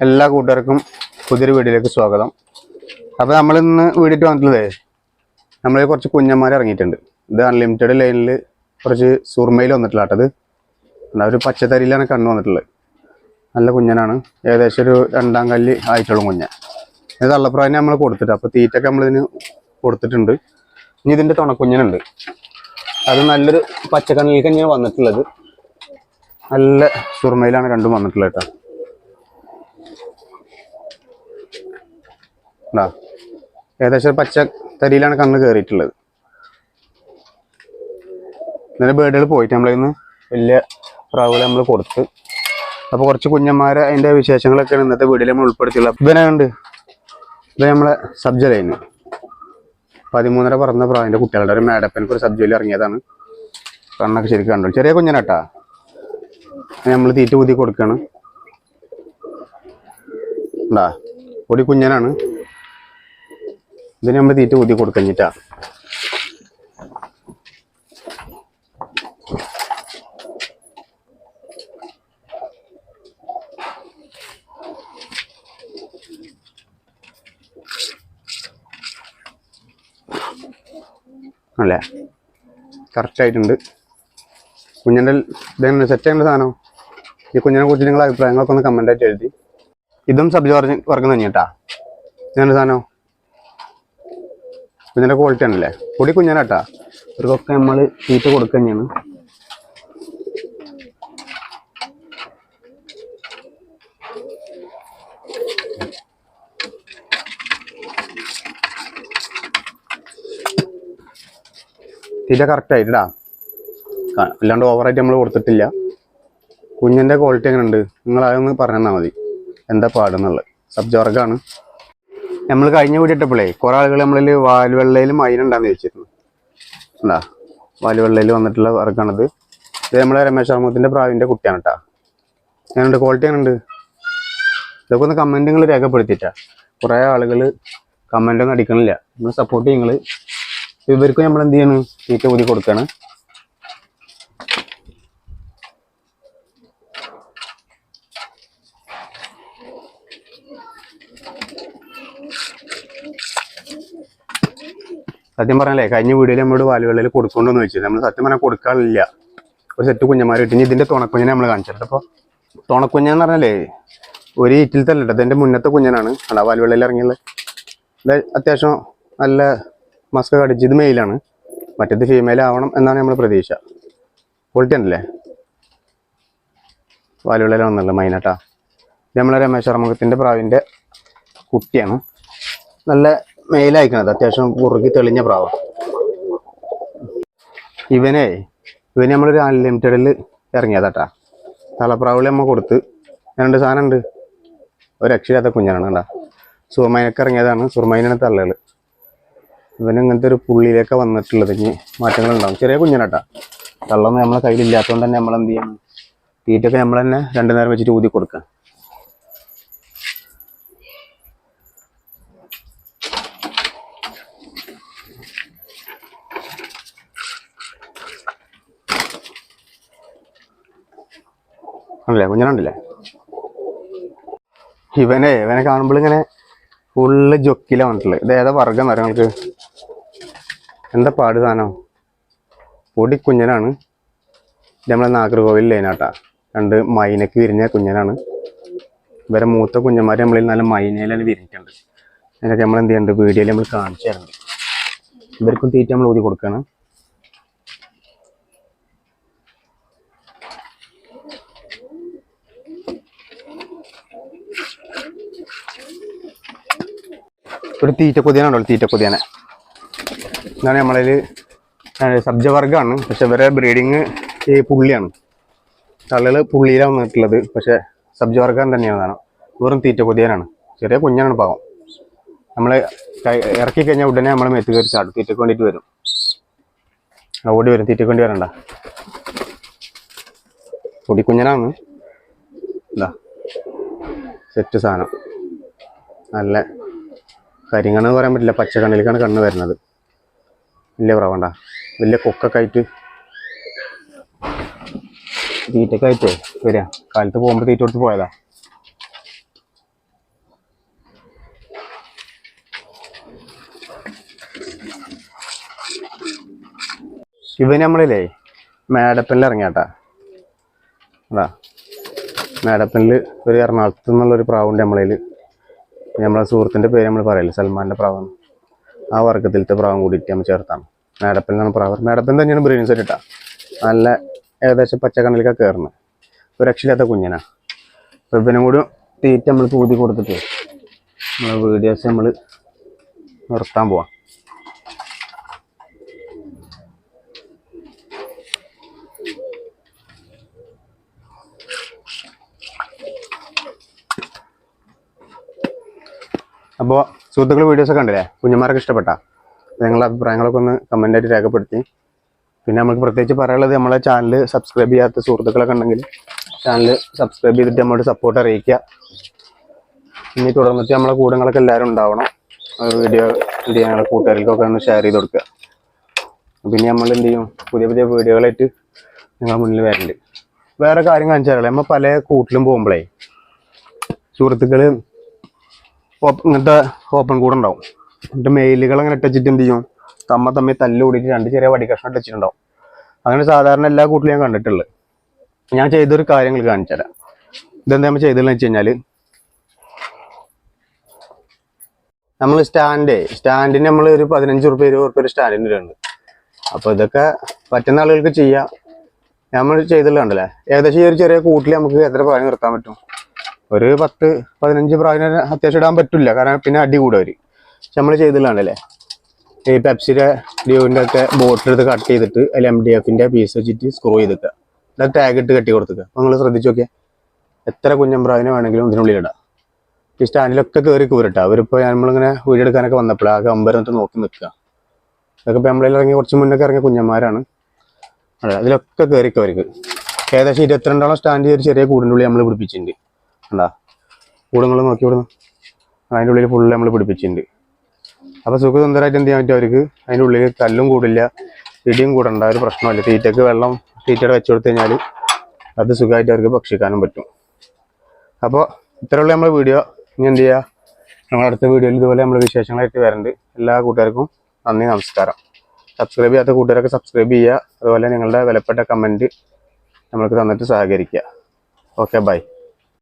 എല്ലാ കൂട്ടുകാർക്കും പുതിയൊരു വീഡിയോയിലേക്ക് സ്വാഗതം. അപ്പോൾ നമ്മളിന്ന് വീഡിയോ വന്നിട്ടുള്ളത് നമ്മൾ കുറച്ച് കുഞ്ഞന്മാർ ഇറങ്ങിയിട്ടുണ്ട്. ഇത് അൺലിമിറ്റഡ് ലൈനിൽ കുറച്ച് സുർമയിൽ വന്നിട്ടുള്ളത്. ഒരു പച്ചത്തരിയിലാണ് കണ്ണ് വന്നിട്ടുള്ളത്. നല്ല കുഞ്ഞനാണ്. ഏകദേശം ഒരു 2-ാം കല്ല് ആയിട്ടുള്ള കുഞ്ഞ. ഇത് തള്ളപ്രാവിനെ നമ്മൾ കൊടുത്തിട്ട് അപ്പോൾ തീറ്റൊക്കെ നമ്മളിതിന് കൊടുത്തിട്ടുണ്ട്. ഇനി ഇതിൻ്റെ തുണക്കുഞ്ഞനുണ്ട്. അത് നല്ലൊരു പച്ചക്കണ്ണിലേക്ക് തന്നെയാണ് വന്നിട്ടുള്ളത്. നല്ല സുർമയിലാണ് രണ്ടും വന്നിട്ടുള്ളത് കേട്ടോ. ഏകദേശം പച്ച തരിയിലാണ് കണ്ണ് കയറിയിട്ടുള്ളത്. ഇന്നലെ ബേഡുകൾ പോയിട്ട് നമ്മളിന്ന് വലിയ പ്രാവുകളെ നമ്മൾ കൊടുത്ത്. അപ്പോൾ കുറച്ച് കുഞ്ഞന്മാരെ അതിൻ്റെ വിശേഷങ്ങളൊക്കെയാണ് ഇന്നത്തെ വീഡിയോയിൽ നമ്മൾ ഉൾപ്പെടുത്തിയുള്ളത്. ഇവനുണ്ട്, ഇത് നമ്മളെ സബ്ജ ലൈന് 13.5 പറന്ന പ്രാവിൻ്റെ കുട്ടികളുടെ ഒരു മേടപ്പനക്ക് ഒരു സബ്ജയിൽ ഇറങ്ങിയതാണ്. കണ്ണൊക്കെ ശരിക്കും കണ്ടു. ചെറിയ കുഞ്ഞനാട്ടാ. നമ്മൾ തീറ്റ ഊതി കൊടുക്കുകയാണ്. ഉണ്ടാ പൊടി കുഞ്ഞനാണ്. ഇതിന് നമ്മൾ തീറ്റ ഊതി കൊടുക്കഞ്ഞിട്ടാ. അല്ലേ, കറക്റ്റായിട്ടുണ്ട്. കുഞ്ഞിൻ്റെ ഇതെങ്ങനെ സെറ്റ് ചെയ്യേണ്ട സാധനം. ഈ കുഞ്ഞിനെ കുറിച്ച് നിങ്ങളുടെ അഭിപ്രായങ്ങളൊക്കെ ഒന്ന് കമൻ്റായിട്ട് എഴുതി. ഇതും സബ്ജി വർഗം തന്നെയാട്ടാ. ഇങ്ങനെ സാധനം കുഞ്ഞിൻ്റെ ക്വാളിറ്റി ആണല്ലേ. പൊടി കുഞ്ഞനാട്ടാ. ഇവർക്കൊക്കെ നമ്മൾ തീറ്റ കൊടുക്കുക തന്നെയാണ്. തീറ്റ കറക്റ്റായിട്ടാ. അല്ലാണ്ട് ഓവറായിട്ട് നമ്മൾ കൊടുത്തിട്ടില്ല. കുഞ്ഞിൻ്റെ ക്വാളിറ്റി എങ്ങനെ ഉണ്ട് നിങ്ങൾ അതൊന്ന് പറഞ്ഞാൽ മതി, എന്താ പാടെന്നുള്ളത്. സബ്ജി വർഗ്ഗമാണ്. നമ്മൾ കഴിഞ്ഞ വീഡിയോ ഇട്ടപ്പോഴേ കുറേ ആളുകൾ നമ്മളിൽ വാലുവെള്ളയിൽ മൈനുണ്ടാന്ന് ചോദിച്ചിരുന്നു. എന്താ വാലുവെള്ളയിൽ വന്നിട്ടുള്ള വർഗ്ഗമാണിത്. ഇത് നമ്മളെ രമേശ് അഹമ്മദിൻ്റെ പ്രാവിൻ്റെ കുട്ടിയാണ് കേട്ടോ. എങ്ങനെയുണ്ട്, ക്വാളിറ്റി എങ്ങനെയുണ്ട്? ഇതൊക്കെ ഒന്ന് കമൻറ്റുകൾ രേഖപ്പെടുത്തിയിട്ടാ. കുറേ ആളുകൾ കമൻറ്റൊന്നും അടിക്കണില്ല. നമ്മൾ സപ്പോർട്ട് ചെയ്യുന്നത്. ഇവർക്കും നമ്മൾ എന്ത് ചെയ്യണം, തീറ്റ ഊതി കൊടുക്കുകയാണ്. സത്യം പറഞ്ഞാലേ കഴിഞ്ഞ വീഡിയോയിൽ നമ്മളോട് വാലുവെള്ളയിൽ കൊടുക്കൊണ്ടെന്ന് വെച്ചത് നമ്മൾ സത്യം പറഞ്ഞാൽ കൊടുക്കാറില്ല. ഒരു സെറ്റ് കുഞ്ഞന്മാർ കിട്ടി. ഇതിൻ്റെ തുണക്കുഞ്ഞിനെ നമ്മൾ കാണിച്ചിട്ട്. അപ്പോൾ തുണക്കുഞ്ഞെന്ന് പറഞ്ഞാലേ ഒരു ഈറ്റിൽ തന്നെ ഇട്ടത്. എൻ്റെ മുന്നത്തെ കുഞ്ഞനാണ്. അല്ല വാലുവെള്ളയിൽ ഇറങ്ങിയത്. ഇത് അത്യാവശ്യം നല്ല മസ്ക് കടിച്ച്. ഇത് മെയിലാണ്, മറ്റേത് ഫീമെയിൽ ആവണം എന്നാണ് നമ്മൾ പ്രതീക്ഷ. ക്വാളിറ്റി ഉണ്ടല്ലേ. വാലുവെള്ളയിൽ വന്നല്ലോ മൈനാട്ടാ. ഇത് നമ്മളെ രമേശ് അഹമ്മദിൻ്റെ പ്രാവിൻ്റെ കുട്ടിയാണ്. നല്ല മെയിലയക്കണത്. അത്യാവശ്യം കുറുകി തെളിഞ്ഞ പ്രാവ. ഇവന് നമ്മളൊരു അൺലിമിറ്റഡിൽ ഇറങ്ങിയതാട്ടാ. തളപ്രാവിളി നമ്മൾ കൊടുത്ത്. രണ്ട് സാധനം ഉണ്ട്. ഒരു രക്ഷയില്ലാത്ത കുഞ്ഞനാണ് കേട്ടാ. സുർമൈനൊക്കെ ഇറങ്ങിയതാണ്. സുർമൈനാണ് തള്ളകൾ. ഇവന് ഇങ്ങനത്തെ ഒരു പുള്ളിയിലേക്ക് വന്നിട്ടുള്ളത്. ഇനി മാറ്റങ്ങളുണ്ടാവും. ചെറിയ കുഞ്ഞനാട്ടാ. തള്ളൊന്നും നമ്മളെ കയ്യിലില്ലാത്തതുകൊണ്ട് തന്നെ നമ്മൾ എന്ത് ചെയ്യണം, തീറ്റൊക്കെ നമ്മൾ തന്നെ 2 നേരം വെച്ചിട്ട് ഊതി കൊടുക്കാം. ആണല്ലേ, കുഞ്ഞനുണ്ടല്ലേ. ഇവനെ കാണുമ്പോൾ ഇങ്ങനെ ഫുള്ള് ജൊക്കില വന്നിട്ടുള്ളത്. ഇത് ഏതാ വർഗ്ഗം എന്ന് നിങ്ങൾക്ക് എന്താ പാട് സാധനം. പൊടി കുഞ്ഞനാണ്. ഇത് നമ്മളെ നാഗർകോവിൽ ലൈനാട്ടാ. 2 മൈനക്ക് വിരിഞ്ഞ കുഞ്ഞനാണ്. ഇവരെ മൂത്ത കുഞ്ഞന്മാർ നമ്മളിൽ നല്ല മൈനയിലാണ് വിരിഞ്ഞിട്ടുണ്ട്. അതിനൊക്കെ നമ്മൾ എന്ത് ചെയ്യുന്നുണ്ട്, വീഡിയോയിൽ നമ്മൾ കാണിച്ചു തരുന്നുണ്ട്. ഇവർക്കും തീറ്റ നമ്മൾ ഊതി കൊടുക്കണം. ഒരു തീറ്റക്കൊതിയാനുണ്ടോ, തീറ്റക്കൊതിയാനെ. ഇതാണ് നമ്മളിൽ സബ്ജ വർഗ്ഗമാണ്. പക്ഷെ ഇവരെ ബ്രീഡിങ് ഈ പുള്ളിയാണ്. തള്ളുകൾ പുള്ളിയിലാണ് വന്നിട്ടുള്ളത്. പക്ഷെ സബ്ജ വർഗ്ഗം തന്നെയാണ്. വെറും തീറ്റക്കൊതിയാനാണ്. ചെറിയ കുഞ്ഞാണ് പാവം. നമ്മൾ ഇറക്കി കഴിഞ്ഞാൽ ഉടനെ നമ്മൾ മെത്ത് കയറി ചാടും. തീറ്റക്ക് വേണ്ടിയിട്ട് വരും. ഓടി വരും. തീറ്റക്ക് വേണ്ടി വരണ്ട. പൊടിക്കുഞ്ഞനാണ്. എന്താ സെറ്റ് സാധനം. നല്ല കരിങ്കണ്ണെന്ന് പറയാൻ പറ്റില്ല, പച്ചക്കണ്ണിലേക്കാണ് കണ്ണ് വരുന്നത്. വലിയ പ്രാവണ്ട, വലിയ കൊക്കൊക്കെ ആയിട്ട് തീറ്റൊക്കെ ആയിട്ടേ വരിക. കാലത്ത് പോകുമ്പോൾ തീറ്റ കൊടുത്ത് പോയതാ. ഇവന് നമ്മളില്ലേ മേടപ്പനിൽ ഇറങ്ങിയാട്ടാ. അതാ മേടപ്പനിൽ ഒരു എറണാകുളത്ത് നിന്നുള്ളൊരു പ്രാവുണ്ട് നമ്മളതിൽ. നമ്മളെ സുഹൃത്തിൻ്റെ പേര് നമ്മൾ പറയില്ല, സൽമാൻ്റെ പ്രാവാണ്. ആ വർഗത്തിലത്തെ പ്രാവും കൂടിയിട്ട് നമ്മൾ ചേർത്താണ്. മേടപ്പൻ എന്നാണ് പ്രാവ്. മേടപ്പൻ തന്നെയാണ് ബ്രീഡിങ് സെറ്റ് ഇട്ടാ. നല്ല ഏകദേശം പച്ചക്കണ്ണിലേക്കൊക്കെ കയറുന്നത് ഒരു രക്ഷയില്ലാത്ത കുഞ്ഞനാ. അപ്പോൾ ഇവനും കൂടി തീറ്റ നമ്മൾ പൂതി കൊടുത്തിട്ട് നമ്മൾ വീഡിയോസ് നമ്മൾ നിർത്താൻ പോവാം. അപ്പോൾ സുഹൃത്തുക്കൾ വീഡിയോസൊക്കെ കണ്ടില്ലേ? കുഞ്ഞന്മാരൊക്കെ ഇഷ്ടപ്പെട്ടാ? നിങ്ങളുടെ അഭിപ്രായങ്ങളൊക്കെ ഒന്ന് കമൻ്റായിട്ട് രേഖപ്പെടുത്തി. പിന്നെ നമുക്ക് പ്രത്യേകിച്ച് പറയാനുള്ളത്, നമ്മളെ ചാനൽ സബ്സ്ക്രൈബ് ചെയ്യാത്ത സുഹൃത്തുക്കളൊക്കെ ഉണ്ടെങ്കിൽ ചാനൽ സബ്സ്ക്രൈബ് ചെയ്തിട്ട് നമ്മളോട് സപ്പോർട്ട് അറിയിക്കുക. ഇനി തുടർന്നിട്ട് നമ്മളെ കൂടങ്ങളൊക്കെ എല്ലാവരും ഉണ്ടാവണം. വീഡിയോ ഞങ്ങളെ കൂട്ടുകാർക്കൊക്കെ ഒന്ന് ഷെയർ ചെയ്ത് കൊടുക്കുക. പിന്നെ നമ്മൾ എന്ത് ചെയ്യും, പുതിയ പുതിയ വീഡിയോകളായിട്ട് നിങ്ങളുടെ മുന്നിൽ വരുന്നുണ്ട്. വേറെ കാര്യം കാണിച്ചാലേ, നമ്മൾ പല കൂട്ടിലും പോകുമ്പോഴേ സുഹൃത്തുക്കൾ ഇങ്ങനത്തെ ഓപ്പൺ കൂടെ ഉണ്ടാവും. എന്നിട്ട് മെയിലുകൾ അങ്ങനെ ഇട്ടിട്ട് എന്ത് ചെയ്യും, തമ്മിൽ തല്ല് കൂടിയിട്ട് 2 ചെറിയ വടിക്കഷ്ണം ഇട്ടിട്ടുണ്ടാവും. അങ്ങനെ സാധാരണ എല്ലാ കൂട്ടിലും ഞാൻ കണ്ടിട്ടുള്ളത്. ഞാൻ ചെയ്തൊരു കാര്യങ്ങൾ കാണിച്ചു തരാം. ഇതെന്താ നമ്മൾ ചെയ്തതെന്ന് വെച്ച് കഴിഞ്ഞാൽ, നമ്മൾ സ്റ്റാൻഡിന് നമ്മൾ ഒരു 15 റുപ്യ 20 റുപ്യ ഒരു സ്റ്റാൻഡിന് ഇടുന്നുണ്ട്. അപ്പോൾ ഇതൊക്കെ പറ്റുന്ന ആളുകൾക്ക് ചെയ്യാം. നമ്മൾ ചെയ്തിട്ടുള്ള കണ്ടല്ലേ, ഏകദേശം ഈ ഒരു ചെറിയ കൂട്ടിൽ നമുക്ക് എത്ര പ്രായം നിർത്താൻ പറ്റും? ഒരു 10-15 പ്രായം അത്യാവശ്യം ഇടാൻ പറ്റില്ല, കാരണം പിന്നെ അടി കൂടും അവർ. പക്ഷെ നമ്മൾ ചെയ്തിട്ടുള്ളതാണല്ലേ, ഈ പെപ്സിയുടെ ഡ്യൂവിൻ്റെ ഒക്കെ ബോട്ടിൽ എടുത്ത് കട്ട് ചെയ്തിട്ട് അതിൽ MDFൻ്റെ പീസ് വെച്ചിട്ട് സ്ക്രൂ ചെയ്തിട്ട് അത് ടാഗ് ഇട്ട് കെട്ടി കൊടുക്കുക. അപ്പോൾ നിങ്ങൾ ശ്രദ്ധിച്ച് നോക്കിയാൽ എത്ര കുഞ്ഞമ്പ്രാവിനെ വേണമെങ്കിലും ഇതിനുള്ളിൽ ഇടാം. ഈ സ്റ്റാൻഡിലൊക്കെ കയറി കൂരിട്ടാ. അവരിപ്പോൾ നമ്മളിങ്ങനെ വീഡിയോ എടുക്കാനൊക്കെ വന്നപ്പോൾ ആകെ അമ്പരത്ത് നോക്കി നിൽക്കുക. അതൊക്കെ ഇപ്പോൾ നമ്മളിൽ ഇറങ്ങി കുറച്ച് മുന്നൊക്കെ ഇറങ്ങിയ കുഞ്ഞന്മാരാണ്. അതെ, അതിലൊക്കെ കയറിക്കും അവർക്ക്. ഏകദേശം 22ഓളം സ്റ്റാൻഡ് ഒരു ചെറിയ കൂടിൻ്റെ ഉള്ളിൽ നമ്മൾ പിടിപ്പിച്ചിട്ടുണ്ട്. എന്താ കൂടങ്ങൾ നോക്കി വിടുന്നു, അതിൻ്റെ ഉള്ളിൽ ഫുള്ള് നമ്മൾ പിടിപ്പിച്ചിട്ടുണ്ട്. അപ്പോൾ സുഖസുന്ദരമായിട്ട് എന്ത് ചെയ്യാൻ പറ്റും അവർക്ക്? അതിൻ്റെ ഉള്ളിൽ കല്ലും കൂടില്ല, ഇടിയും കൂടണ്ട, ഒരു പ്രശ്നമില്ല. തീറ്റയ്ക്ക് വെള്ളം തീറ്റയുടെ വെച്ച് കൊടുത്തു കഴിഞ്ഞാൽ അത് സുഖമായിട്ട് അവർക്ക് ഭക്ഷിക്കാനും പറ്റും. അപ്പോൾ ഇത്രയുള്ള നമ്മുടെ വീഡിയോ. ഇനി എന്ത് ചെയ്യുക, നമ്മൾ അടുത്ത വീഡിയോയിൽ ഇതുപോലെ നമ്മൾ വിശേഷങ്ങളായിട്ട് വരുന്നുണ്ട്. എല്ലാ കൂട്ടുകാർക്കും നന്ദി, നമസ്കാരം. സബ്സ്ക്രൈബ് ചെയ്യാത്ത കൂട്ടുകാരൊക്കെ സബ്സ്ക്രൈബ് ചെയ്യുക. അതുപോലെ നിങ്ങളുടെ വിലപ്പെട്ട കമൻറ്റ് നമ്മൾക്ക് തന്നിട്ട് സഹകരിക്കുക. Okay, by.